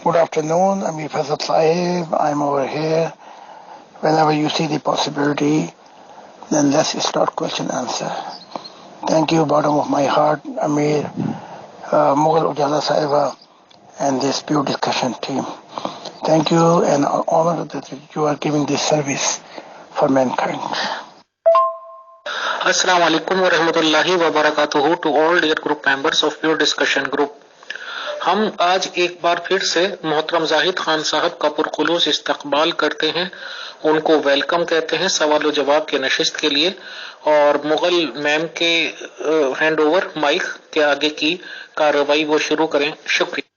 Good afternoon, Amir Fazal Sahib. I'm over here. Whenever you see the possibility, then let's start question answer. Thank you, bottom of my heart, Amir, Mughal Ujala Sahiba, and this pure discussion team. Thank you and honor that you are giving this service for mankind. Assalamu alaikum wa rahmatullahi wa barakatuhu to all dear group members of Pure Discussion Group. ہم آج ایک بار پھر سے محترم زاہد خان صاحب کا پرخلوص استقبال کرتے ہیں، ان کو ویلکم کہتے ہیں سوال و جواب کے نشست کے لیے، اور مغل میم کے ہینڈ اوور مائک کے آگے کی کارروائی وہ شروع کریں. شکریہ.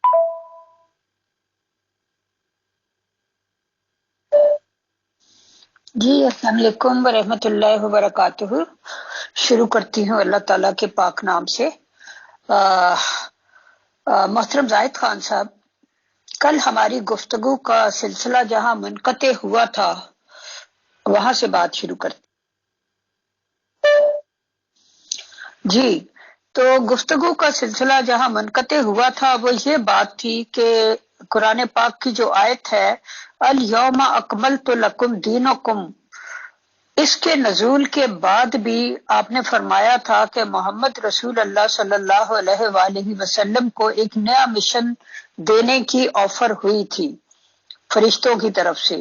جی السلام علیکم ورحمۃ اللہ وبرکاتہ. شروع کرتی ہوں اللہ تعالیٰ کے پاک نام سے. محترم زاہد خان صاحب، کل ہماری گفتگو کا سلسلہ جہاں منقطع ہوا تھا وہاں سے بات شروع کرتے. جی تو گفتگو کا سلسلہ جہاں منقطع ہوا تھا وہ یہ بات تھی کہ قرآن پاک کی جو آیت ہے الیوم اکملت لکم دینکم، اس کے نزول کے بعد بھی آپ نے فرمایا تھا کہ محمد رسول اللہ صلی اللہ علیہ وآلہ وسلم کو ایک نیا مشن دینے کی آفر ہوئی تھی فرشتوں کی طرف سے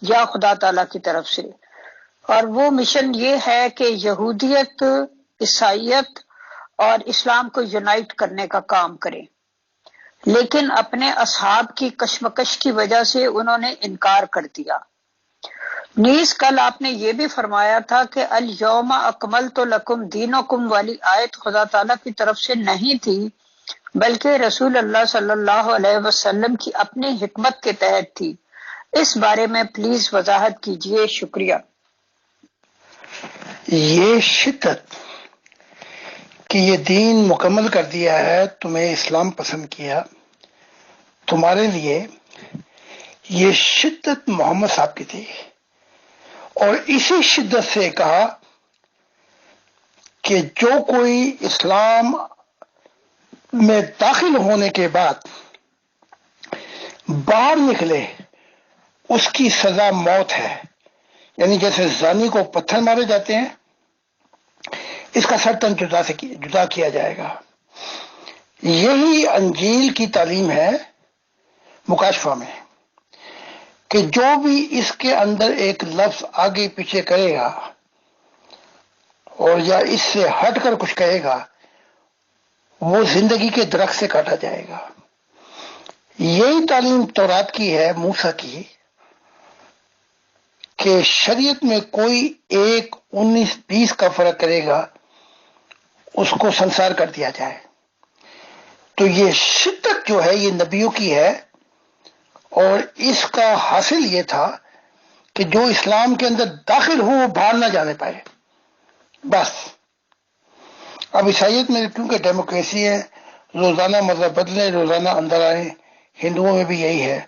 یا خدا تعالیٰ کی طرف سے، اور وہ مشن یہ ہے کہ یہودیت، عیسائیت اور اسلام کو یونائٹ کرنے کا کام کریں، لیکن اپنے اصحاب کی کشمکش کی وجہ سے انہوں نے انکار کر دیا. نیز کل آپ نے یہ بھی فرمایا تھا کہ الیوم اکملت لکم دینکم والی آیت خدا تعالیٰ کی طرف سے نہیں تھی بلکہ رسول اللہ صلی اللہ علیہ وسلم کی اپنی حکمت کے تحت تھی. اس بارے میں پلیز وضاحت کیجیے. شکریہ. یہ شدت کہ یہ دین مکمل کر دیا ہے، تمہیں اسلام پسند کیا، تمہارے لیے یہ شدت محمد صاحب کی تھی، اور اسی شدت سے کہا کہ جو کوئی اسلام میں داخل ہونے کے بعد باہر نکلے اس کی سزا موت ہے. یعنی جیسے زانی کو پتھر مارے جاتے ہیں، اس کا سر تن جدا کیا جائے گا. یہی انجیل کی تعلیم ہے مکاشفہ میں، کہ جو بھی اس کے اندر ایک لفظ آگے پیچھے کرے گا اور یا اس سے ہٹ کر کچھ کہے گا وہ زندگی کے درخت سے کاٹا جائے گا. یہی تعلیم تورات کی ہے، موسیٰ کی، کہ شریعت میں کوئی 1 19 20 کا فرق کرے گا اس کو سنسار کر دیا جائے. تو یہ شدت جو ہے یہ نبیوں کی ہے، اور اس کا حاصل یہ تھا کہ جو اسلام کے اندر داخل ہو وہ باہر نہ جانے پائے. بس اب عیسائیت میں کیونکہ ڈیموکریسی ہے، روزانہ مذہب بدلے، روزانہ اندر آئے. ہندوؤں میں بھی یہی ہے،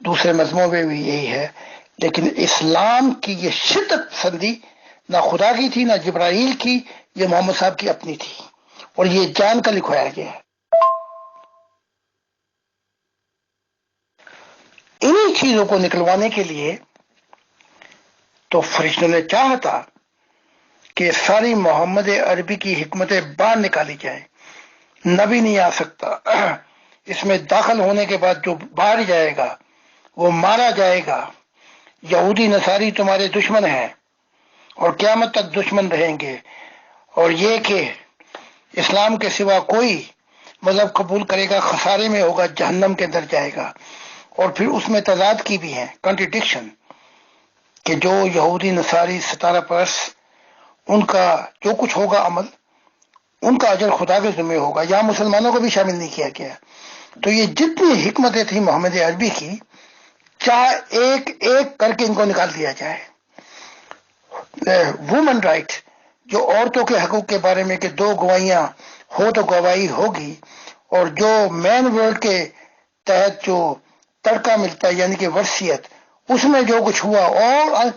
دوسرے مذہبوں میں بھی یہی ہے، لیکن اسلام کی یہ شدت پسندی نہ خدا کی تھی، نہ جبرائیل کی، یہ محمد صاحب کی اپنی تھی، اور یہ جان کا لکھوایا گیا ہے. انہی چیزوں کو نکلوانے کے لیے تو فرشتوں نے چاہا تھا کہ ساری محمد عربی کی حکمتیں باہر نکالی جائیں. نبی نہیں آ سکتا، اس میں داخل ہونے کے بعد جو باہر جائے گا وہ مارا جائے گا. یہودی نصاری تمہارے دشمن ہیں اور قیامت تک دشمن رہیں گے، اور یہ کہ اسلام کے سوا کوئی مذہب قبول کرے گا خسارے میں ہوگا، جہنم کے اندر جائے گا. اور پھر اس میں تضاد کی بھی ہیں، کنٹریڈکشن، کہ جو یہودی نصاری ستارہ پرست ان کا جو کچھ ہوگا عمل، ان کا اجر خدا کے ذمہ ہوگا. یہاں مسلمانوں کو بھی شامل نہیں کیا گیا. تو یہ جتنی حکمتیں تھیں محمد عربی کی، چاہے ایک ایک کر کے ان کو نکال دیا جائے. وومن رائٹ، جو عورتوں کے حقوق کے بارے میں کہ 2 گواہیاں ہو تو گواہی ہوگی، اور جو مین ورلڈ کے تحت جو تڑکا ملتا ہے یعنی کہ ورثیت، اس میں جو کچھ ہوا، اور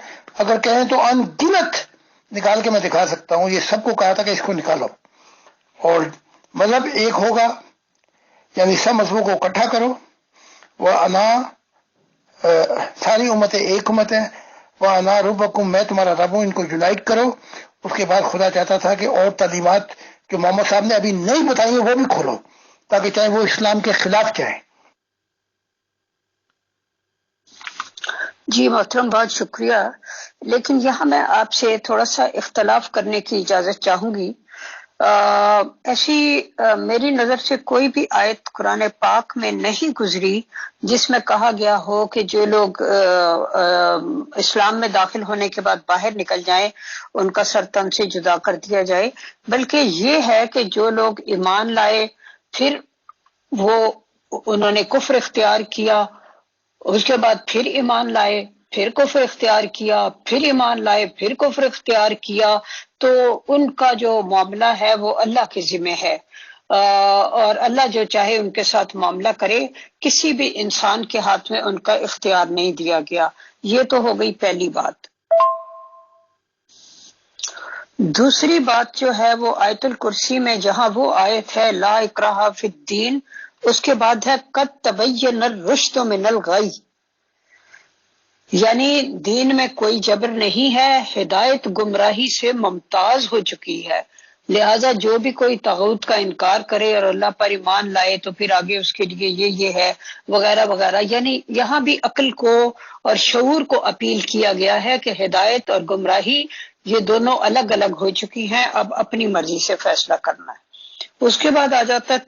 اگر کہیں تو ان گنت نکال کے میں دکھا سکتا ہوں. یہ سب کو کہا تھا کہ اس کو نکالو، اور مذہب ایک ہوگا، یعنی سب مذہبوں کو اکٹھا کرو، وہ انا ساری امتیں ایک امت ہیں، وہ انا ربکم میں تمہارا رب ہوں، ان کو یونائٹ کرو۔ اس کے بعد خدا چاہتا تھا کہ اور تعلیمات جو محمد صاحب نے ابھی نہیں بتائی ہیں وہ بھی کھولو، تاکہ چاہے وہ اسلام کے خلاف چاہیں۔ جی محترم، بہت شکریہ، لیکن یہاں میں آپ سے تھوڑا سا اختلاف کرنے کی اجازت چاہوں گی۔ ایسی میری نظر سے کوئی بھی آیت قرآن پاک میں نہیں گزری جس میں کہا گیا ہو کہ جو لوگ اسلام میں داخل ہونے کے بعد باہر نکل جائیں ان کا سر تن سے جدا کر دیا جائے، بلکہ یہ ہے کہ جو لوگ ایمان لائے پھر وہ انہوں نے کفر اختیار کیا، اس کے بعد پھر ایمان لائے، پھر کفر اختیار کیا، پھر ایمان لائے، پھر کفر اختیار کیا، تو ان کا جو معاملہ ہے وہ اللہ کے ذمہ ہے، اور اللہ جو چاہے ان کے ساتھ معاملہ کرے، کسی بھی انسان کے ہاتھ میں ان کا اختیار نہیں دیا گیا۔ یہ تو ہو گئی پہلی بات۔ دوسری بات جو ہے وہ آیت الکرسی میں جہاں وہ آیت ہے لا اکراہ فی الدین، اس کے بعد ہے قد تبین الرشد من الغی، یعنی دین میں کوئی جبر نہیں ہے، ہدایت گمراہی سے ممتاز ہو چکی ہے، لہذا جو بھی کوئی طاغوت کا انکار کرے اور اللہ پر ایمان لائے تو پھر آگے اس کے لیے یہ ہے وغیرہ وغیرہ، یعنی یہاں بھی عقل کو اور شعور کو اپیل کیا گیا ہے کہ ہدایت اور گمراہی یہ دونوں الگ الگ ہو چکی ہیں، اب اپنی مرضی سے فیصلہ کرنا ہے۔ اس کے بعد آ جاتا ہے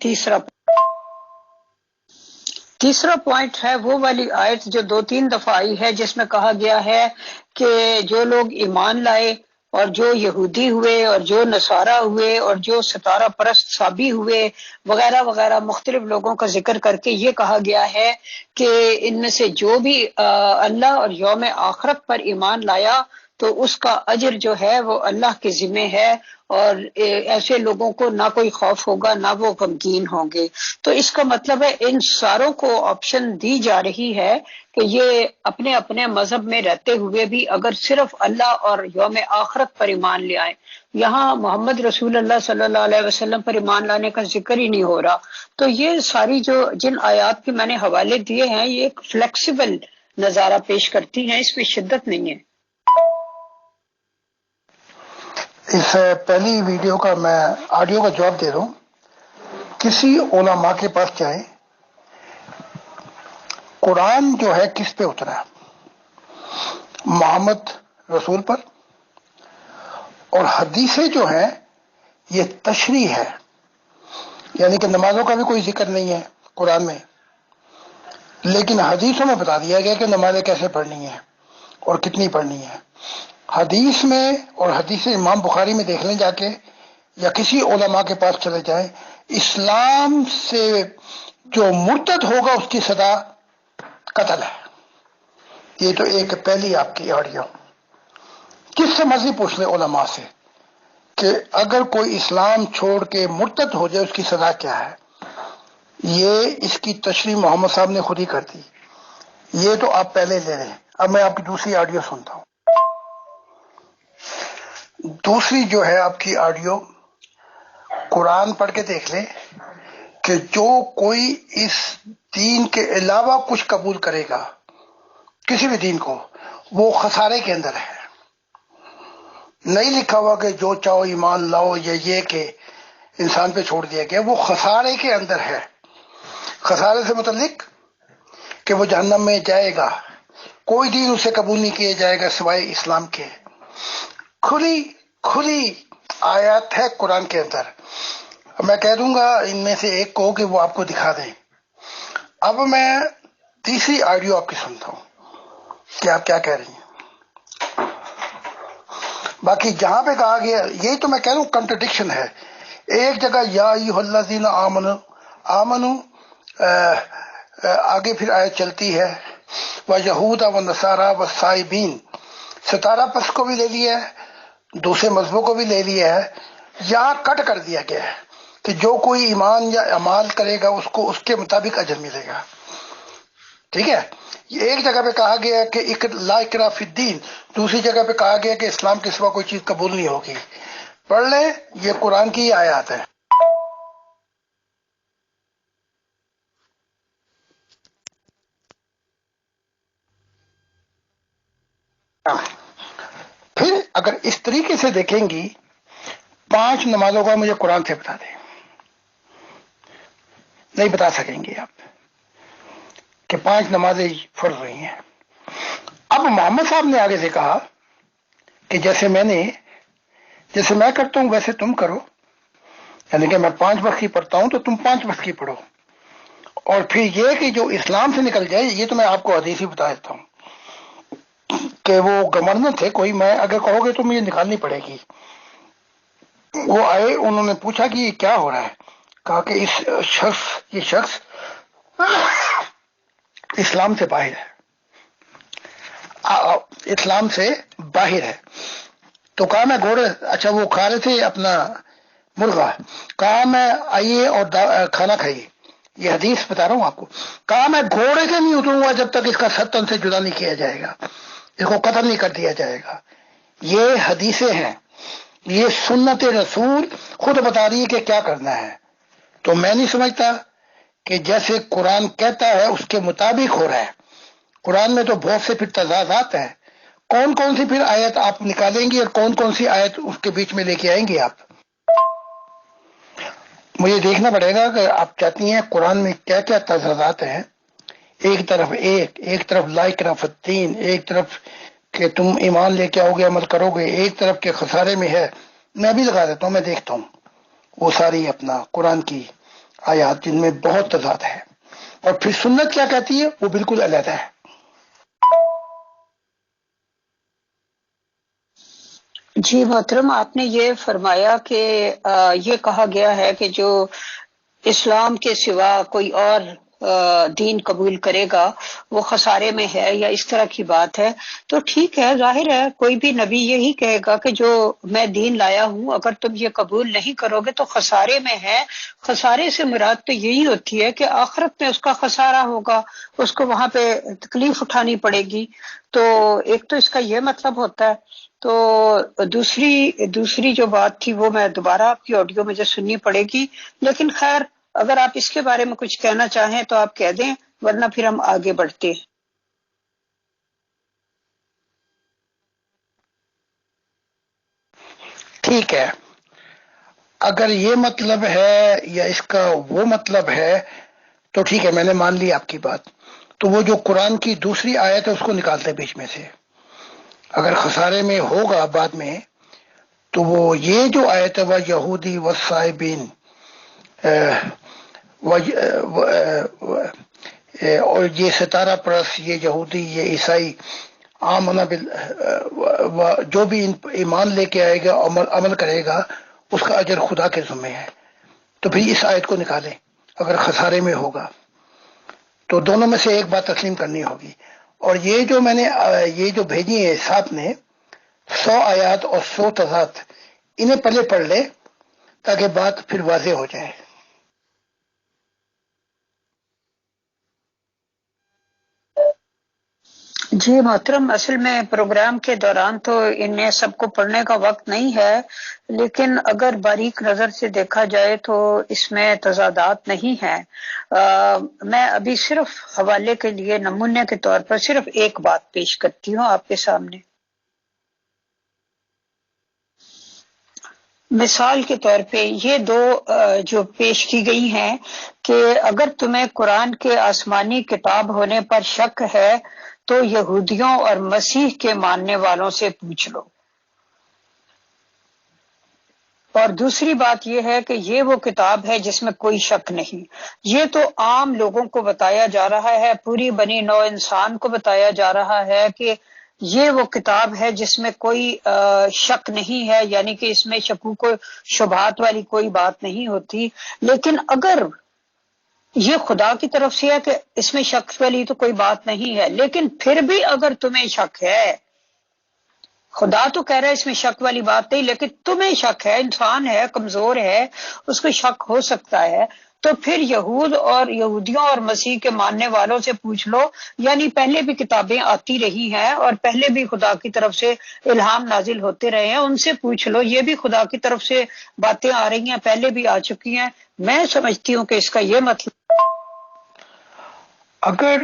تیسرا پوائنٹ ہے وہ والی آیت جو 2-3 دفعہ آئی ہے جس میں کہا گیا ہے کہ جو لوگ ایمان لائے اور جو یہودی ہوئے اور جو نصارہ ہوئے اور جو ستارہ پرست صابی ہوئے وغیرہ وغیرہ مختلف لوگوں کا ذکر کر کے یہ کہا گیا ہے کہ ان میں سے جو بھی اللہ اور یوم آخرت پر ایمان لایا تو اس کا اجر جو ہے وہ اللہ کے ذمہ ہے، اور ایسے لوگوں کو نہ کوئی خوف ہوگا نہ وہ غمگین ہوں گے۔ تو اس کا مطلب ہے ان ساروں کو آپشن دی جا رہی ہے کہ یہ اپنے اپنے مذہب میں رہتے ہوئے بھی اگر صرف اللہ اور یوم آخرت پر ایمان لے آئیں، یہاں محمد رسول اللہ صلی اللہ علیہ وسلم پر ایمان لانے کا ذکر ہی نہیں ہو رہا۔ تو یہ ساری جن آیات کے میں نے حوالے دیے ہیں یہ ایک فلیکسیبل نظارہ پیش کرتی ہیں، اس میں شدت نہیں ہے۔ اس پہلی ویڈیو کا میں آڈیو کا جواب دے رہا ہوں۔ کسی علماء کے پاس جائیں، قرآن جو ہے کس پہ اترا ہے؟ محمد رسول پر، اور حدیثیں جو ہیں یہ تشریح ہے، یعنی کہ نمازوں کا بھی کوئی ذکر نہیں ہے قرآن میں، لیکن حدیثوں میں بتا دیا گیا کہ نمازیں کیسے پڑھنی ہیں اور کتنی پڑھنی ہے۔ حدیث میں اور حدیث امام بخاری میں دیکھ لیں جا کے، یا کسی علماء کے پاس چلے جائیں، اسلام سے جو مرتد ہوگا اس کی سزا قتل ہے۔ یہ تو ایک پہلی آپ کی آڈیو، کس سے مرضی پوچھ لیں علماء سے کہ اگر کوئی اسلام چھوڑ کے مرتد ہو جائے اس کی سزا کیا ہے۔ یہ اس کی تشریح محمد صاحب نے خود ہی کر دی، یہ تو آپ پہلے لے رہے ہیں۔ اب میں آپ کی دوسری آڈیو سنتا ہوں۔ دوسری جو ہے آپ کی آڈیو، قرآن پڑھ کے دیکھ لیں کہ جو کوئی اس دین کے علاوہ کچھ قبول کرے گا، کسی بھی دین کو، وہ خسارے کے اندر ہے۔ نہیں لکھا ہوا کہ جو چاہو ایمان لاؤ یا یہ کہ انسان پہ چھوڑ دیا گیا، وہ خسارے کے اندر ہے۔ خسارے سے متعلق کہ وہ جہنم میں جائے گا، کوئی دین اسے قبول نہیں کیا جائے گا سوائے اسلام کے۔ کھلی آیات ہے قرآن کے اندر۔ میں کہہ دوں گا ان میں سے ایک کو کہ وہ آپ کو دکھا دیں۔ اب میں تیسری آڈیو آپ کی سنتا ہوں کہ آپ کیا کہہ رہی ہیں۔ باقی جہاں پہ کہا گیا، یہی تو میں کہہ رہا ہوں کنٹرڈکشن ہے۔ ایک جگہ یا ایھا الذین آمنو، آگے پھر آیت چلتی ہے وَیہود وَنَصَارَىٰ وَالصَّائِبِینَ، ستارہ پرست کو بھی لے لیا ہے، دوسرے مذہبوں کو بھی لے لیا ہے۔ یہاں کٹ کر دیا گیا ہے کہ جو کوئی ایمان یا اعمال کرے گا اس کو اس کے مطابق اجر ملے گا۔ ٹھیک ہے، یہ ایک جگہ پہ کہا گیا کہ لا اکراہ فی الدین، دوسری جگہ پہ کہا گیا کہ اسلام کے سوا کوئی چیز قبول نہیں ہوگی۔ پڑھ لیں، یہ قرآن کی آیات ہے۔ اگر اس طریقے سے دیکھیں گی 5 نمازوں کا مجھے قرآن سے بتا دیں، نہیں بتا سکیں گے آپ کہ 5 نمازیں فرض ہوئی ہیں۔ اب محمد صاحب نے آگے سے کہا کہ جیسے میں کرتا ہوں ویسے تم کرو، یعنی کہ میں 5 وقت کی پڑھتا ہوں تو تم 5 وقت کی پڑھو۔ اور پھر یہ کہ جو اسلام سے نکل جائے، یہ تو میں آپ کو حدیث ہی بتا دیتا ہوں کہ وہ گورنر تھے کوئی، میں اگر کہو گے تو مجھے نکالنی پڑے گی۔ وہ آئے، انہوں نے پوچھا کہ یہ کیا ہو رہا ہے، کہا کہ یہ شخص اسلام سے باہر ہے، اسلام سے باہر ہے۔ تو کہا میں گھوڑے، اچھا وہ کھا رہے تھے اپنا مرغا، کہا میں آئیے اور کھانا کھائیے، یہ حدیث بتا رہا ہوں آپ کو۔ کہا میں گھوڑے سے نہیں اتروں گا جب تک اس کا 7 تن سے جدا نہیں کیا جائے گا، اس کو قتل نہیں کر دیا جائے گا۔ یہ حدیثیں ہیں، یہ سنت رسول خود بتا رہی ہے کہ کیا کرنا ہے۔ تو میں نہیں سمجھتا کہ جیسے قرآن کہتا ہے اس کے مطابق ہو رہا ہے۔ قرآن میں تو بہت سے پھر تضادات ہیں، کون کون سی پھر آیت آپ نکالیں گی اور کون کون سی آیت اس کے بیچ میں لے کے آئیں گے آپ؟ مجھے دیکھنا پڑے گا کہ آپ چاہتی ہیں قرآن میں کیا کیا تضادات ہیں۔ ایک طرف لا اکراہ فی الدین، ایک طرف کہ تم ایمان لے کے آؤ گے عمل کرو گے، ایک طرف کے خسارے میں ہے۔ میں بھی لگا دیتا ہوں، میں دیکھتا ہوں وہ ساری اپنا قرآن کی آیات جن میں بہت تضاد ہے، اور پھر سنت کیا کہتی ہے وہ بالکل علیحدہ ہے۔ جی محترم، آپ نے یہ فرمایا کہ یہ کہا گیا ہے کہ جو اسلام کے سوا کوئی اور دین قبول کرے گا وہ خسارے میں ہے، یا اس طرح کی بات ہے۔ تو ٹھیک ہے، ظاہر ہے کوئی بھی نبی یہی کہے گا کہ جو میں دین لایا ہوں اگر تم یہ قبول نہیں کرو گے تو خسارے میں ہے۔ خسارے سے مراد تو یہی ہوتی ہے کہ آخرت میں اس کا خسارہ ہوگا، اس کو وہاں پہ تکلیف اٹھانی پڑے گی۔ تو ایک تو اس کا یہ مطلب ہوتا ہے۔ تو دوسری جو بات تھی وہ میں دوبارہ آپ کی آڈیو مجھے سننی پڑے گی، لیکن خیر اگر آپ اس کے بارے میں کچھ کہنا چاہیں تو آپ کہہ دیں، ورنہ پھر ہم آگے بڑھتے ہیں۔ ٹھیک ہے، اگر یہ مطلب ہے یا اس کا وہ مطلب ہے تو ٹھیک ہے، میں نے مان لی آپ کی بات۔ تو وہ جو قرآن کی دوسری آیت ہے اس کو نکالتے بیچ میں سے، اگر خسارے میں ہوگا بعد میں تو وہ یہ جو آیت ہے وہ یہودی و صائبین اور یہ ستارہ پرست، یہ یہودی، یہ عیسائی، آمنا جو بھی ایمان لے کے آئے گا، عمل کرے گا، اس کا اجر خدا کے ذمہ ہے۔ تو پھر اس آیت کو نکالیں، اگر خسارے میں ہوگا تو دونوں میں سے ایک بات تسلیم کرنی ہوگی۔ اور یہ جو میں نے یہ جو بھیجی ہے صاحب نے 100 آیات اور 100 تضاد، انہیں پہلے پڑھ لے تاکہ بات پھر واضح ہو جائے۔ جی محترم، اصل میں پروگرام کے دوران تو انہیں سب کو پڑھنے کا وقت نہیں ہے، لیکن اگر باریک نظر سے دیکھا جائے تو اس میں تضادات نہیں ہیں۔ میں ابھی صرف حوالے کے لیے نمونے کے طور پر صرف ایک بات پیش کرتی ہوں آپ کے سامنے۔ مثال کے طور پہ یہ دو جو پیش کی گئی ہیں کہ اگر تمہیں قرآن کے آسمانی کتاب ہونے پر شک ہے تو یہودیوں اور مسیح کے ماننے والوں سے پوچھ لو۔ اور دوسری بات یہ ہے کہ یہ وہ کتاب ہے جس میں کوئی شک نہیں۔ یہ تو عام لوگوں کو بتایا جا رہا ہے، پوری بنی نوع انسان کو بتایا جا رہا ہے کہ یہ وہ کتاب ہے جس میں کوئی شک نہیں ہے، یعنی کہ اس میں شکوک و شبہات والی کوئی بات نہیں ہوتی۔ لیکن اگر یہ خدا کی طرف سے ہے کہ اس میں شک والی تو کوئی بات نہیں ہے، لیکن پھر بھی اگر تمہیں شک ہے، خدا تو کہہ رہا ہے اس میں شک والی بات نہیں، لیکن تمہیں شک ہے، انسان ہے، کمزور ہے، اس کو شک ہو سکتا ہے، تو پھر یہودیوں اور مسیح کے ماننے والوں سے پوچھ لو۔ یعنی پہلے بھی کتابیں آتی رہی ہیں اور پہلے بھی خدا کی طرف سے الہام نازل ہوتے رہے ہیں، ان سے پوچھ لو۔ یہ بھی خدا کی طرف سے باتیں آ رہی ہیں، پہلے بھی آ چکی ہیں۔ میں سمجھتی ہوں کہ اس کا یہ مطلب، اگر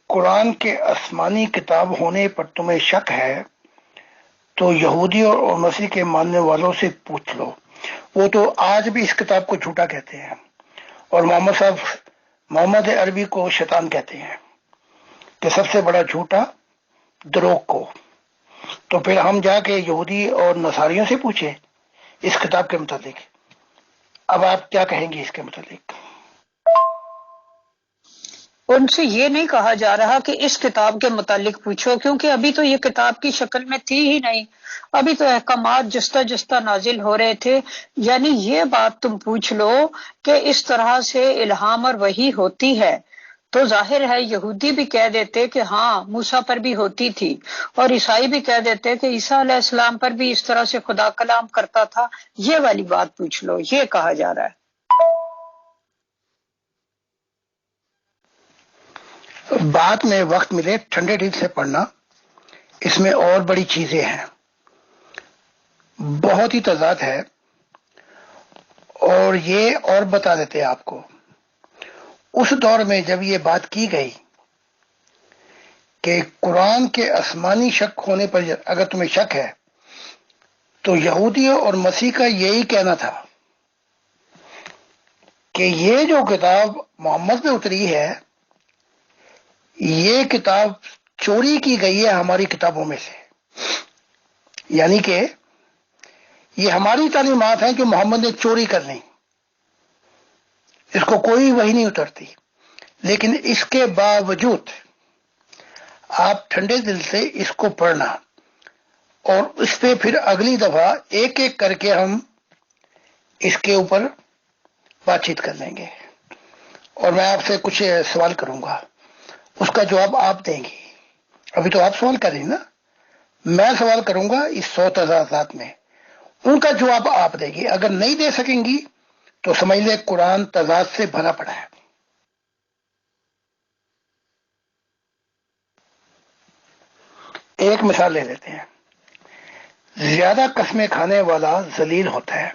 قرآن کے آسمانی کتاب ہونے پر تمہیں شک ہے تو یہودی اور مسیح کے ماننے والوں سے پوچھ لو، وہ تو آج بھی اس کتاب کو جھوٹا کہتے ہیں، اور محمد عربی کو شیطان کہتے ہیں، کہ سب سے بڑا جھوٹا دروغ کو۔ تو پھر ہم جا کے یہودی اور نصاریوں سے پوچھیں اس کتاب کے متعلق، اب آپ کیا کہیں گے اس کے متعلق؟ ان سے یہ نہیں کہا جا رہا کہ اس کتاب کے متعلق پوچھو، کیونکہ ابھی تو یہ کتاب کی شکل میں تھی ہی نہیں، ابھی تو احکامات جستہ جستہ نازل ہو رہے تھے۔ یعنی یہ بات تم پوچھ لو کہ اس طرح سے الہام اور وحی ہوتی ہے، تو ظاہر ہے یہودی بھی کہہ دیتے کہ ہاں موسیٰ پر بھی ہوتی تھی، اور عیسائی بھی کہہ دیتے کہ عیسیٰ علیہ السلام پر بھی اس طرح سے خدا کلام کرتا تھا۔ یہ والی بات پوچھ لو، یہ کہا جا رہا ہے۔ بعد میں وقت ملے ٹھنڈے دل سے پڑھنا، اس میں اور بڑی چیزیں ہیں، بہت ہی تضاد ہے، اور یہ اور بتا دیتے ہیں آپ کو۔ اس دور میں جب یہ بات کی گئی کہ قرآن کے آسمانی شک ہونے پر اگر تمہیں شک ہے، تو یہودیوں اور مسیح کا یہی کہنا تھا کہ یہ جو کتاب محمد پہ اتری ہے، یہ کتاب چوری کی گئی ہے ہماری کتابوں میں سے، یعنی کہ یہ ہماری تعلیمات ہیں جو محمد نے چوری کر لی، اس کو کوئی وحی نہیں اترتی۔ لیکن اس کے باوجود آپ ٹھنڈے دل سے اس کو پڑھنا، اور اس پہ پھر اگلی دفعہ ایک ایک کر کے ہم اس کے اوپر بات چیت کر لیں گے، اور میں آپ سے کچھ سوال کروں گا، اس کا جواب آپ دیں گی۔ ابھی تو آپ سوال کریں نا، میں سوال کروں گا اس 100 تضادات میں، ان کا جواب آپ دیں گی۔ اگر نہیں دے سکیں گی تو سمجھ لیں قرآن تضاد سے بھرا پڑا ہے۔ ایک مثال لے لیتے ہیں، زیادہ قسمیں کھانے والا ذلیل ہوتا ہے۔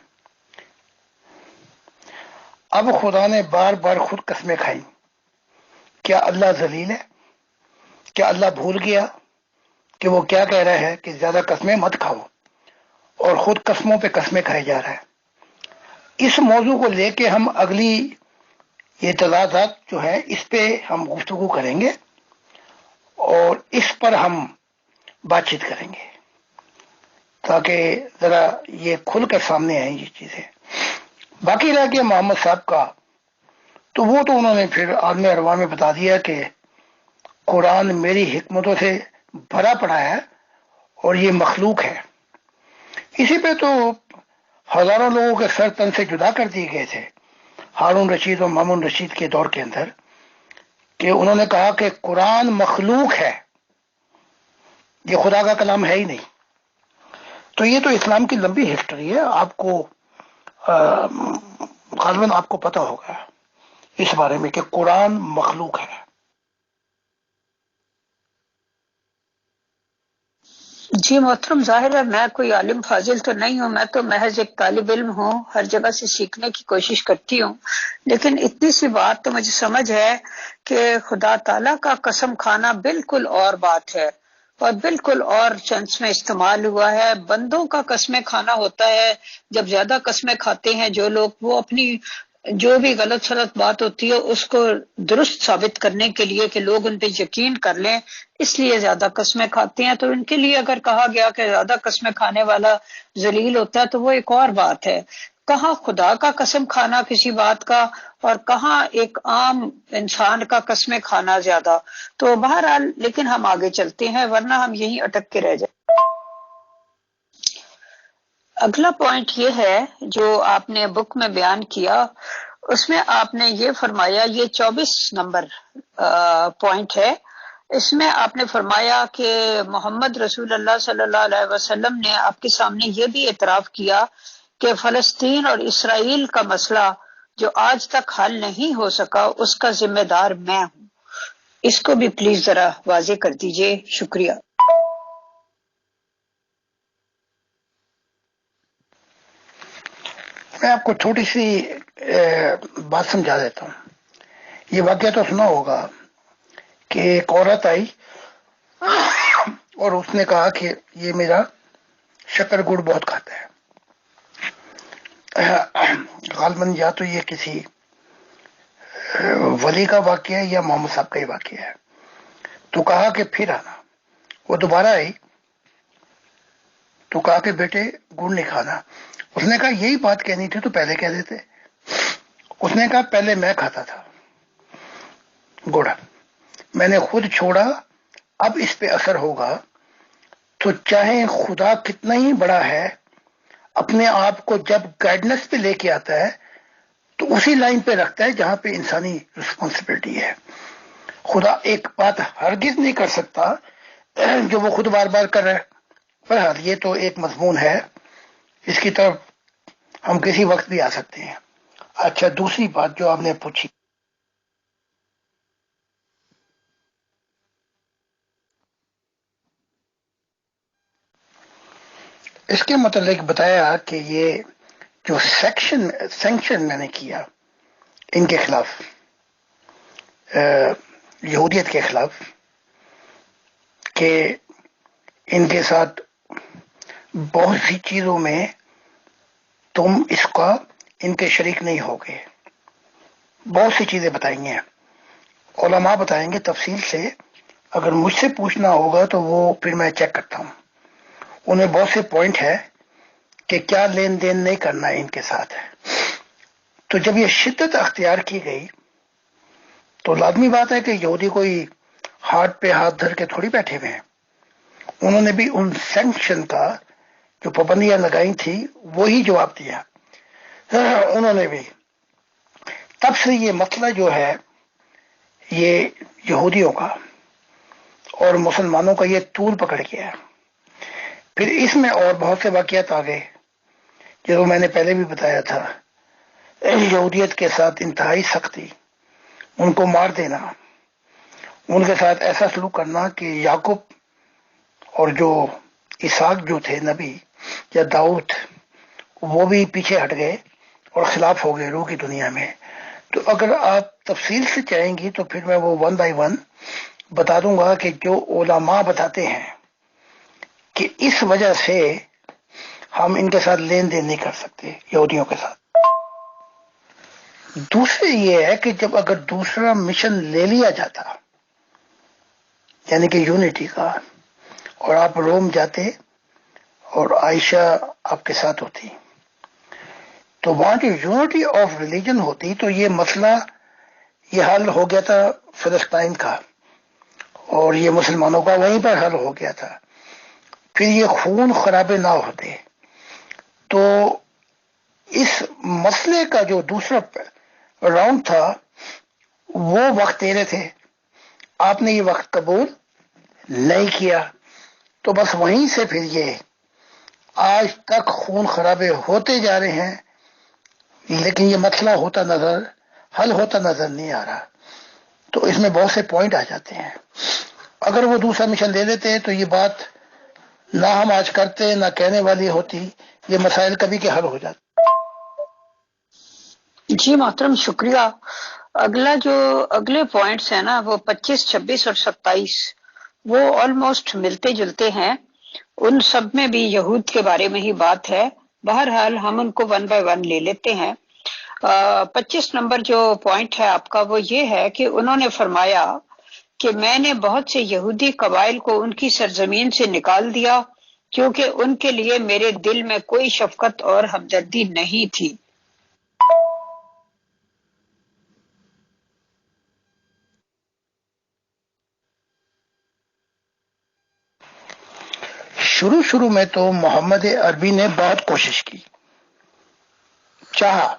اب خدا نے بار بار خود قسمیں کھائیں، کیا اللہ ذلیل ہے؟ کیا اللہ بھول گیا کہ وہ کیا کہہ رہا ہے کہ زیادہ قسمیں مت کھاؤ، اور خود قسموں پہ قسمیں کھائے جا رہا ہے؟ اس موضوع کو لے کے ہم اگلی یہ تضادات جو ہے اس پہ ہم گفتگو کریں گے، اور اس پر ہم بات چیت کریں گے، تاکہ ذرا یہ کھل کر سامنے آئیں یہ چیزیں۔ باقی رہ گیا محمد صاحب کا، تو وہ تو انہوں نے پھر عالم ارواح میں بتا دیا کہ قرآن میری حکمتوں سے بھرا پڑا ہے اور یہ مخلوق ہے۔ اسی پہ تو ہزاروں لوگوں کے سر تن سے جدا کر دیے گئے تھے ہارون رشید اور مامون رشید کے دور کے اندر، کہ انہوں نے کہا کہ قرآن مخلوق ہے، یہ خدا کا کلام ہے ہی نہیں۔ تو یہ تو اسلام کی لمبی ہسٹری ہے، آپ کو غالباً آپ کو پتہ ہوگا اس بارے میں کہ قرآن مخلوق ہے۔ جی محترم، ظاہر ہے میں کوئی عالم فاضل تو نہیں ہوں، میں تو محض ایک طالب علم ہوں، ہر جگہ سے سیکھنے کی کوشش کرتی ہوں، لیکن اتنی سی بات تو مجھے سمجھ ہے کہ خدا تعالیٰ کا قسم کھانا بالکل اور بات ہے، اور بالکل اور سینس میں استعمال ہوا ہے۔ بندوں کا قسمیں کھانا ہوتا ہے، جب زیادہ قسمیں کھاتے ہیں جو لوگ، وہ اپنی جو بھی غلط سلط بات ہوتی ہے اس کو درست ثابت کرنے کے لیے کہ لوگ ان پہ یقین کر لیں، اس لیے زیادہ قسمیں کھاتے ہیں۔ تو ان کے لیے اگر کہا گیا کہ زیادہ قسمیں کھانے والا ذلیل ہوتا ہے تو وہ ایک اور بات ہے۔ کہاں خدا کا قسم کھانا کسی بات کا، اور کہاں ایک عام انسان کا قسمیں کھانا زیادہ۔ تو بہرحال لیکن ہم آگے چلتے ہیں، ورنہ ہم یہیں اٹک کے رہ جائیں۔ اگلا پوائنٹ یہ ہے جو آپ نے بک میں بیان کیا، اس میں آپ نے یہ فرمایا، یہ 24 نمبر پوائنٹ ہے، اس میں آپ نے فرمایا کہ محمد رسول اللہ صلی اللہ علیہ وسلم نے آپ کے سامنے یہ بھی اعتراف کیا کہ فلسطین اور اسرائیل کا مسئلہ جو آج تک حل نہیں ہو سکا اس کا ذمہ دار میں ہوں۔ اس کو بھی پلیز ذرا واضح کر دیجئے، شکریہ۔ میں آپ کو چھوٹی سی بات سمجھا دیتا ہوں۔ یہ واقعہ تو سنا ہوگا کہ ایک عورت آئی اور اس نے کہا کہ یہ میرا شکر گڑ بہت کھاتا ہے. غالباً یا تو یہ کسی ولی کا واقعہ ہے یا محمد صاحب کا ہی واقعہ ہے. تو کہا کہ پھر آنا. وہ دوبارہ آئی تو کہا کہ بیٹے گڑ نہیں کھانا. اس نے کہا یہی بات کہنی تھی تو پہلے کہہ دیتے. اس نے کہا پہلے میں کھاتا تھا گڑ، میں نے خود چھوڑا، اب اس پہ اثر ہوگا. تو چاہے خدا کتنا ہی بڑا ہے، اپنے آپ کو جب گائیڈنس پہ لے کے آتا ہے تو اسی لائن پہ رکھتا ہے جہاں پہ انسانی رسپانسبلٹی ہے. خدا ایک بات ہرگز نہیں کر سکتا جو وہ خود بار بار کر رہا ہے. بہرحال یہ تو ایک مضمون ہے، اس کی طرف ہم کسی وقت بھی آ سکتے ہیں. اچھا، دوسری بات جو آپ نے پوچھی، اس کے متعلق بتایا کہ یہ جو سینکشن میں نے کیا ان کے خلاف، یہودیت کے خلاف، کہ ان کے ساتھ بہت سی چیزوں میں تم اس کا ان کے شریک نہیں ہوگے. بہت سی چیزیں بتائی ہیں، علماء بتائیں گے تفصیل سے. اگر مجھ سے پوچھنا ہوگا تو وہ پھر میں چیک کرتا ہوں. انہیں بہت سے پوائنٹ ہے کہ کیا لین دین نہیں کرنا ہے ان کے ساتھ. تو جب یہ شدت اختیار کی گئی تو لازمی بات ہے کہ یہودی کوئی ہاتھ پہ ہاتھ دھر کے تھوڑی بیٹھے ہوئے ہیں. انہوں نے بھی ان سینکشن کا جو پابندیاں لگائی تھی وہی جواب دیا. انہوں نے بھی تب سے یہ مسئلہ جو ہے یہ یہودیوں کا اور مسلمانوں کا یہ طول پکڑ گیا. پھر اس میں اور بہت سے واقعات آ گئے جو میں نے پہلے بھی بتایا تھا. یہودیت کے ساتھ انتہائی سختی، ان کو مار دینا، ان کے ساتھ ایسا سلوک کرنا کہ یعقوب اور جو اسحاق جو تھے نبی یا داؤد، وہ بھی پیچھے ہٹ گئے اور خلاف ہو گئے روح کی دنیا میں. تو اگر آپ تفصیل سے چاہیں گی تو پھر میں وہ ون بائی ون بتا دوں گا کہ جو علماء بتاتے ہیں کہ اس وجہ سے ہم ان کے ساتھ لین دین نہیں کر سکتے یہودیوں کے ساتھ. دوسرے یہ ہے کہ جب اگر دوسرا مشن لے لیا جاتا، یعنی کہ یونٹی کا، اور آپ روم جاتے اور عائشہ آپ کے ساتھ ہوتی، تو وہاں جو یونٹی آف ریلیجن ہوتی تو یہ مسئلہ یہ حل ہو گیا تھا فلسطین کا، اور یہ مسلمانوں کا وہیں پر حل ہو گیا تھا. پھر یہ خون خرابے نہ ہوتے. تو اس مسئلے کا جو دوسرا راؤنڈ تھا وہ وقت دے رہے تھے، آپ نے یہ وقت قبول نہیں کیا. تو بس وہیں سے پھر یہ آج تک خون خرابے ہوتے جا رہے ہیں، لیکن یہ مسئلہ حل ہوتا نظر نہیں آ رہا. تو اس میں بہت سے پوائنٹ آ جاتے ہیں. اگر وہ دوسرا مشن لے لیتے تو یہ بات نہ ہم آج کرتے نہ کہنے والی ہوتی، یہ مسائل کبھی کے حل ہو جاتے. جی محترم شکریہ. اگلے پوائنٹس ہیں نا، وہ 25، 26 اور 27، وہ آلموسٹ ملتے جلتے ہیں. ان سب میں بھی یہود کے بارے میں ہی بات ہے. بہرحال ہم ان کو ون بائی ون لے لیتے ہیں. 25 نمبر جو پوائنٹ ہے آپ کا وہ یہ ہے کہ انہوں نے فرمایا کہ میں نے بہت سے یہودی قبائل کو ان کی سرزمین سے نکال دیا کیونکہ ان کے لیے میرے دل میں کوئی شفقت اور ہمدردی نہیں تھی. شروع میں تو محمد عربی نے بہت کوشش کی، چاہا.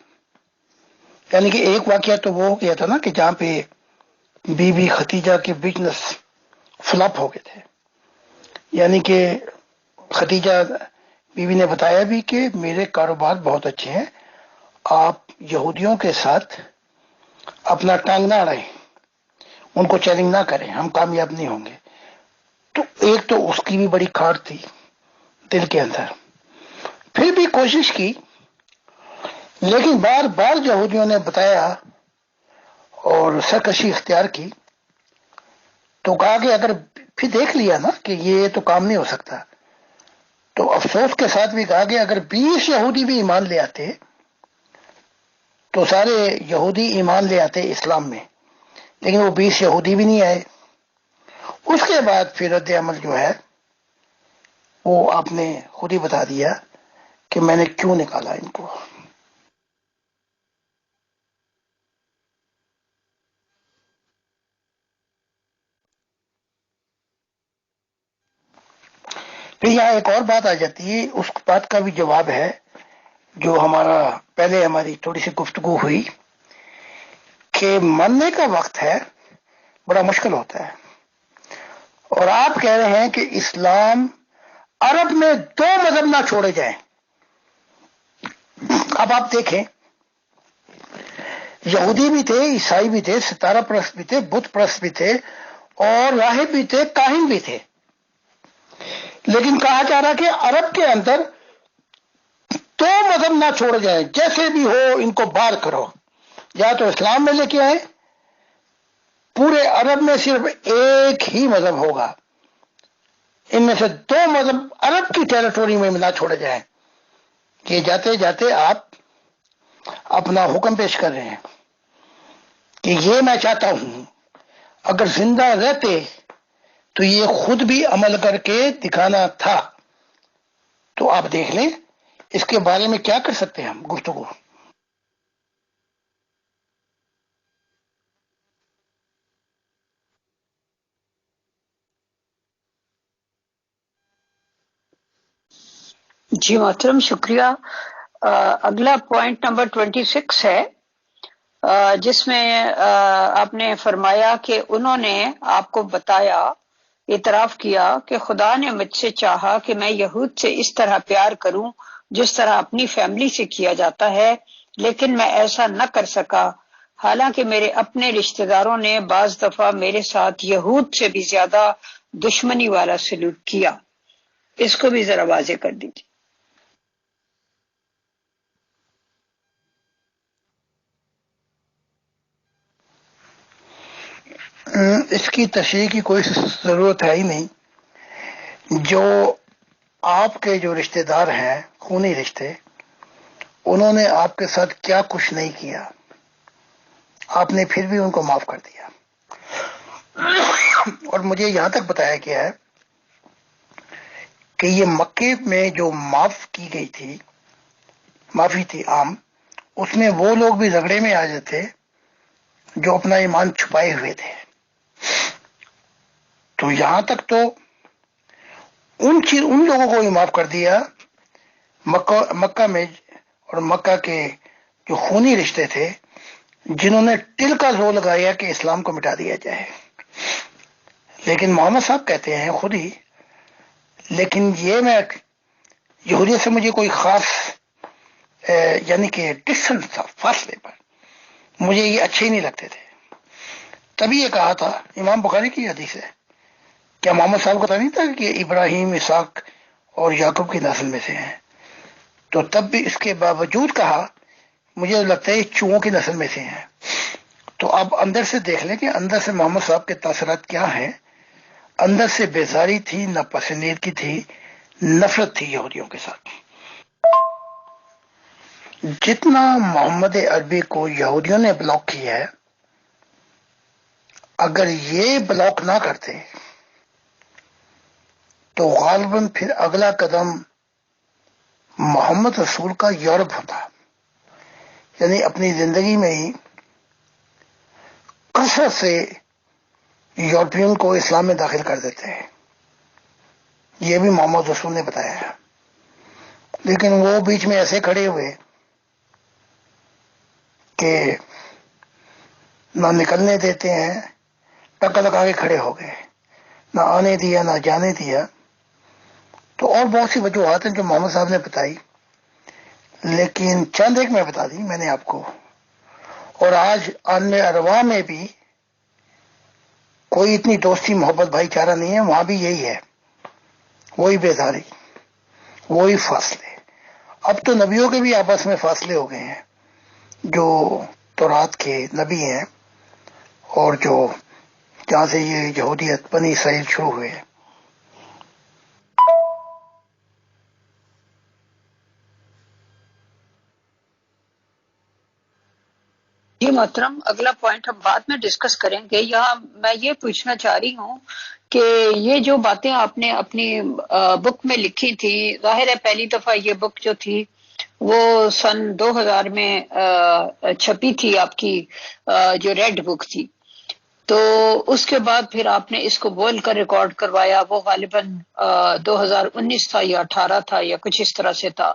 یعنی کہ ایک واقعہ تو وہ کیا تھا نا کہ جہاں پہ بی بی ختیجہ کے بزنس فلاپ ہو گئے تھے. یعنی کہ ختیجہ بیوی نے بتایا بھی کہ میرے کاروبار بہت اچھے ہیں، آپ یہودیوں کے ساتھ اپنا ٹانگ نہ اڑائیں، ان کو چیلنج نہ کریں، ہم کامیاب نہیں ہوں گے. تو ایک تو اس کی بھی بڑی کھاٹ تھی دل کے اندر. پھر بھی کوشش کی، لیکن بار بار یہودیوں نے بتایا اور سرکشی اختیار کی. تو کہا کہ اگر پھر دیکھ لیا نا کہ یہ تو کام نہیں ہو سکتا تو افسوس کے ساتھ بھی کہا کہ اگر 20 یہودی بھی ایمان لے آتے تو سارے یہودی ایمان لے آتے اسلام میں، لیکن وہ 20 یہودی بھی نہیں آئے۔ اس کے بعد پھر رد عمل جو ہے وہ آپ نے خود ہی بتا دیا کہ میں نے کیوں نکالا ان کو۔ پھر یہاں ایک اور بات آ جاتی ہے، اس بات کا بھی جواب ہے جو پہلے ہماری تھوڑی سی گفتگو ہوئی کہ مرنے کا وقت ہے بڑا مشکل ہوتا ہے، اور آپ کہہ رہے ہیں کہ اسلام عرب میں 2 مذہب نہ چھوڑے جائیں۔ اب آپ دیکھیں، یہودی بھی تھے، عیسائی بھی تھے، ستارہ پرست بھی تھے، بت پرست بھی تھے، اور راہب بھی تھے، کاہن بھی تھے، لیکن کہا جا رہا کہ عرب کے اندر 2 مذہب نہ چھوڑے جائیں، جیسے بھی ہو ان کو باہر کرو، یا تو اسلام میں لے کے آئے، پورے عرب میں صرف ایک ہی مذہب ہوگا، ان میں سے 2 مذہب عرب کی ٹیریٹوری میں نہ چھوڑے جائیں۔ کہ جاتے جاتے آپ اپنا حکم پیش کر رہے ہیں کہ یہ میں چاہتا ہوں اگر زندہ رہتے تو یہ خود بھی عمل کر کے دکھانا تھا۔ تو آپ دیکھ لیں اس کے بارے میں کیا کر سکتے ہیں ہم گفتگو۔ جی محترم، شکریہ۔ اگلا پوائنٹ نمبر 26 ہے، جس میں آپ نے فرمایا کہ انہوں نے آپ کو بتایا، اعتراف کیا کہ خدا نے مجھ سے چاہا کہ میں یہود سے اس طرح پیار کروں جس طرح اپنی فیملی سے کیا جاتا ہے، لیکن میں ایسا نہ کر سکا، حالانکہ میرے اپنے رشتہ داروں نے بعض دفعہ میرے ساتھ یہود سے بھی زیادہ دشمنی والا سلوک کیا۔ اس کو بھی ذرا واضح کر دیجیے۔ اس کی تشریح کی کوئی ضرورت ہے ہی نہیں۔ جو آپ کے جو رشتہ دار ہیں، خونی رشتے، انہوں نے آپ کے ساتھ کیا کچھ نہیں کیا، آپ نے پھر بھی ان کو معاف کر دیا۔ اور مجھے یہاں تک بتایا گیا ہے کہ یہ مکے میں جو معاف کی گئی تھی، معافی تھی عام، اس میں وہ لوگ بھی جھگڑے میں آ جاتے جو اپنا ایمان چھپائے ہوئے تھے۔ تو یہاں تک تو ان لوگوں کو بھی معاف کر دیا مکہ میں، اور مکہ کے جو خونی رشتے تھے جنہوں نے ٹل کا زور لگایا کہ اسلام کو مٹا دیا جائے۔ لیکن محمد صاحب کہتے ہیں خود ہی، لیکن یہ میں یہودیت سے مجھے کوئی خاص یعنی کہ ڈسٹنس تھا، فاصلے پر، مجھے یہ اچھے ہی نہیں لگتے تھے۔ تبھی یہ کہا تھا، امام بخاری کی حدیث ہے، کیا محمد صاحب کو پتا نہیں تھا کہ ابراہیم، اسحاق اور یعقوب کی نسل میں سے ہیں؟ تو تب بھی اس کے باوجود کہا مجھے لگتا ہے یہ چوہوں کی نسل میں سے ہیں۔ تو آپ اندر سے دیکھ لیں کہ اندر سے محمد صاحب کے تاثرات کیا ہیں۔ اندر سے بیزاری تھی، ناپسندیدگی تھی، نفرت تھی یہودیوں کے ساتھ۔ جتنا محمد عربی کو یہودیوں نے بلاک کیا ہے، اگر یہ بلاک نہ کرتے تو غالباً پھر اگلا قدم محمد رسول کا یورپ ہوتا، یعنی اپنی زندگی میں ہی کثرت سے یورپین کو اسلام میں داخل کر دیتے ہیں۔ یہ بھی محمد رسول نے بتایا ہے، لیکن وہ بیچ میں ایسے کھڑے ہوئے کہ نہ نکلنے دیتے ہیں، ٹکا لگا کے کھڑے ہو گئے، نہ آنے دیا نہ جانے دیا۔ تو اور بہت سی وجوہات ہیں جو محمد صاحب نے بتائی، لیکن چند ایک میں بتا دی میں نے آپ کو۔ اور آج عالم ارواح میں بھی کوئی اتنی دوستی محبت بھائی چارہ نہیں ہے، وہاں بھی یہی ہے، وہی بیزاری، وہی فاصلے۔ اب تو نبیوں کے بھی آپس میں فاصلے ہو گئے ہیں، جو تورات کے نبی ہیں اور جو جہاں سے یہ یہودیت بنی اسرائیل شروع ہوئے۔ محترم، اگلا پوائنٹ ہم بعد میں ڈسکس کریں گے. یہاں میں یہ پوچھنا چاہ رہی ہوں کہ یہ جو باتیں آپ نے اپنی بک میں لکھی تھی، ظاہر ہے پہلی دفعہ یہ بک جو تھی وہ سن 2000 میں چھپی تھی، آپ کی جو ریڈ بک تھی. تو اس کے بعد پھر آپ نے اس کو بول کر ریکارڈ کروایا، وہ غالباً 2019 تھا یا 18 تھا یا کچھ اس طرح سے تھا.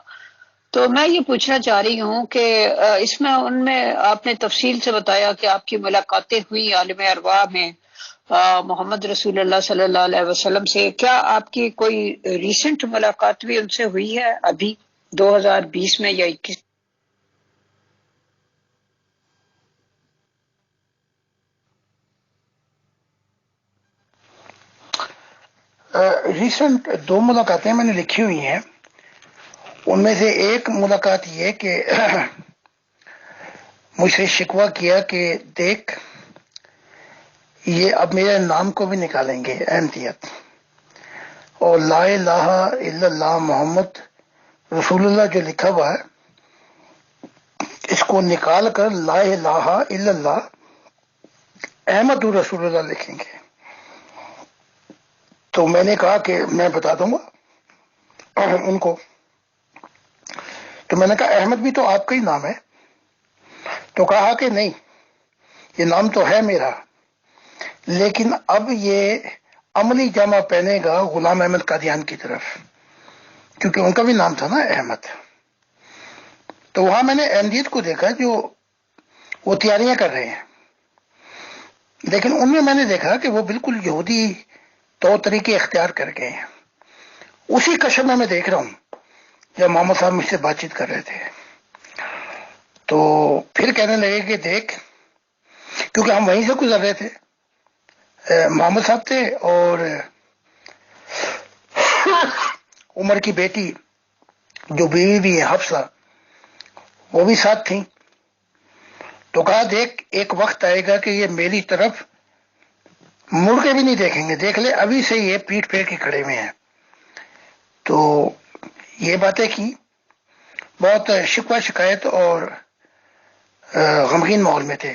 تو میں یہ پوچھنا چاہ رہی ہوں کہ اس میں ان میں آپ نے تفصیل سے بتایا کہ آپ کی ملاقاتیں ہوئی عالم ارواح میں محمد رسول اللہ صلی اللہ علیہ وسلم سے. کیا آپ کی کوئی ریسنٹ ملاقات بھی ان سے ہوئی ہے ابھی 2020 میں یا 21؟ ریسنٹ 2 ملاقاتیں میں نے لکھی ہوئی ہیں. ان میں سے ایک ملاقات یہ کہ مجھ سے شکوہ کیا کہ دیکھ یہ اب میرے نام کو بھی نکالیں گے احمدیت، اور لا الہ الا اللہ محمد رسول اللہ جو لکھا ہوا ہے اس کو نکال کر لا الہ الا اللہ احمد رسول اللہ لکھیں گے. تو میں نے کہا کہ میں بتا دوں گا ان کو. تو میں نے کہا احمد بھی تو آپ کا ہی نام ہے. تو کہا کہ نہیں، یہ نام تو ہے میرا، لیکن اب یہ عملی جامہ پہنے گا غلام احمد قادیان کی طرف، کیونکہ ان کا بھی نام تھا نا احمد. تو وہاں میں نے احمدیت کو دیکھا جو وہ تیاریاں کر رہے ہیں، لیکن ان میں نے دیکھا کہ وہ بالکل یہودی طور طریقے اختیار کر گئے ہیں. اسی کشم میں دیکھ رہا ہوں جب محمد صاحب مجھ سے بات چیت کر رہے تھے. تو پھر کہنے لگے کہ دیکھ، کیونکہ ہم وہیں سے گزر رہے تھے، محمد صاحب تھے اور عمر کی بیٹی جو بیوی بھی ہے حفصہ وہ بھی ساتھ تھیں. تو کہا دیکھ ایک وقت آئے گا کہ یہ میری طرف مڑ کے بھی نہیں دیکھیں گے، دیکھ لے ابھی سے یہ پیٹ پھیر کے کھڑے ہوئے ہیں. تو یہ باتیں کی، بہت شکوہ شکایت اور غمگین ماحول میں تھے.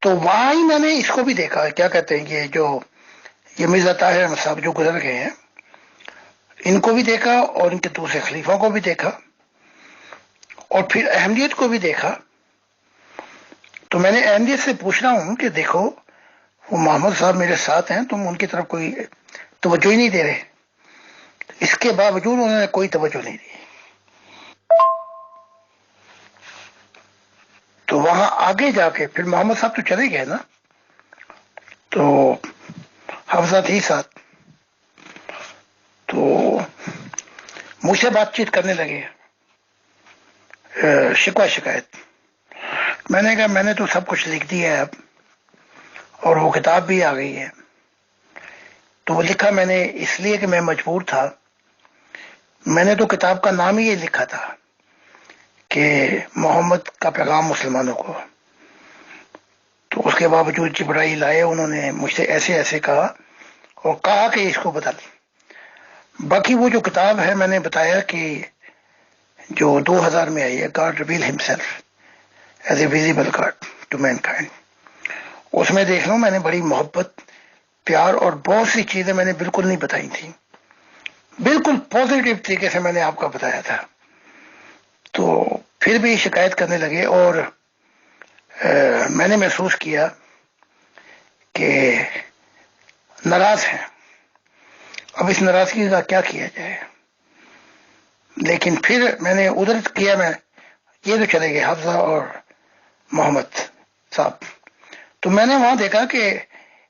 تو وہاں ہی میں نے اس کو بھی دیکھا، کیا کہتے ہیں یہ مرزا طاہر احمد صاحب جو گزر گئے ہیں، ان کو بھی دیکھا اور ان کے دوسرے خلیفہ کو بھی دیکھا اور پھر احمدیت کو بھی دیکھا. تو میں نے احمدیت سے پوچھنا ہوں کہ دیکھو وہ محمد صاحب میرے ساتھ ہیں، تم ان کی طرف کوئی توجہ ہی نہیں دے رہے. اس کے باوجود انہوں نے کوئی توجہ نہیں دی. تو وہاں آگے جا کے پھر محمد صاحب تو چلے گئے نا، تو حفظہ تھی ساتھ. تو مجھ سے بات چیت کرنے لگے، شکوہ شکایت. میں نے کہا میں نے تو سب کچھ لکھ دیا ہے اب، اور وہ کتاب بھی آ گئی ہے. تو وہ لکھا میں نے اس لیے کہ میں مجبور تھا. میں نے تو کتاب کا نام ہی یہ لکھا تھا کہ محمد کا پیغام مسلمانوں کو. تو اس کے باوجود جبرائیل آئے، انہوں نے مجھ سے ایسے ایسے کہا اور کہا کہ اس کو بدل. باقی وہ جو کتاب ہے میں نے بتایا کہ جو 2000 میں آئی ہے، God reveal himself as a visible God to mankind, اس میں دیکھ لو میں نے بڑی محبت، پیار اور بہت سی چیزیں میں نے بالکل نہیں بتائی تھیں، بالکل پازیٹیو طریقے سے میں نے آپ کا بتایا تھا. تو پھر بھی شکایت کرنے لگے اور میں نے محسوس کیا کہ ناراض ہیں. اب اس ناراضگی کا کیا کیا جائے؟ لیکن پھر میں نے ادھر کیا، میں یہ تو چلے گئے حفظہ اور محمد صاحب. تو میں نے وہاں دیکھا کہ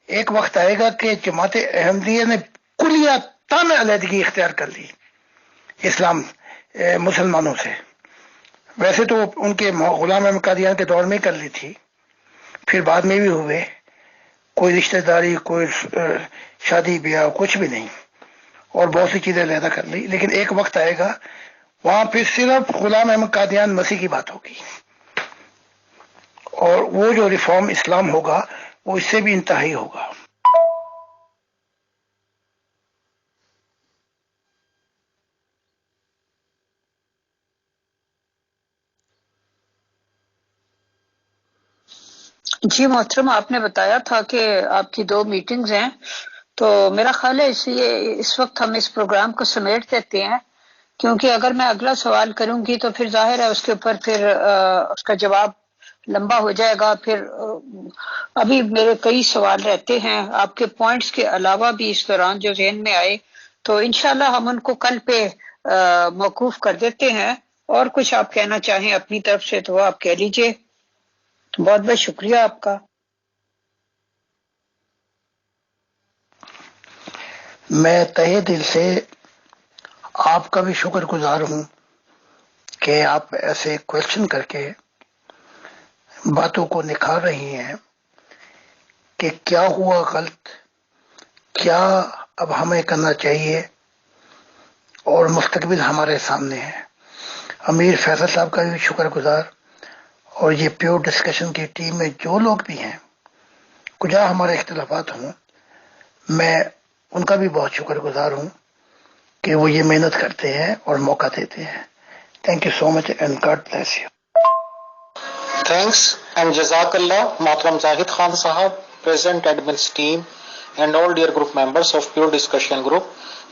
ایک وقت آئے گا کہ جماعت احمدیہ نے کلیہ تام علیحدگی اختیار کر لی اسلام مسلمانوں سے. ویسے تو ان کے غلام احمد قادیان کے دور میں کر لی تھی، پھر بعد میں بھی ہوئے، کوئی رشتہ داری، کوئی شادی بیاہ کچھ بھی نہیں، اور بہت سی چیزیں علیحدہ کر لی. لیکن ایک وقت آئے گا وہاں پھر صرف غلام احمد قادیان مسیح کی بات ہوگی، اور وہ جو ریفارم اسلام ہوگا وہ اس سے بھی انتہائی ہوگا. جی محترم، آپ نے بتایا تھا کہ آپ کی 2 میٹنگز ہیں، تو میرا خیال ہے اس وقت ہم اس پروگرام کو سمیٹ دیتے ہیں، کیونکہ اگر میں اگلا سوال کروں گی تو پھر ظاہر ہے اس کے اوپر پھر اس کا جواب لمبا ہو جائے گا. پھر ابھی میرے کئی سوال رہتے ہیں آپ کے پوائنٹس کے علاوہ بھی اس دوران جو ذہن میں آئے، تو انشاءاللہ ہم ان کو کل پہ موقوف کر دیتے ہیں. اور کچھ آپ کہنا چاہیں اپنی طرف سے تو وہ آپ کہہ لیجئے. بہت بہت شکریہ آپ کا. میں تہہ دل سے آپ کا بھی شکر گزار ہوں کہ آپ ایسے کوشچن کر کے باتوں کو نکھار رہی ہیں کہ کیا ہوا غلط، کیا اب ہمیں کرنا چاہیے، اور مستقبل ہمارے سامنے ہے. امیر فیصل صاحب کا بھی شکر گزار، اور یہ پیور ڈسکشن کی ٹیم میں جو لوگ بھی ہیں، کجا ہمارے اختلافات ہوں، میں ان کا بھی بہت شکر گزار ہوں کہ وہ یہ محنت کرتے ہیں اور موقع دیتے ہیں. Thank you so much and God bless you. Thanks and Jazakallah, Mohtaram Zahid Khan Sahab, present admins team and all dear group members of Pure Discussion Group.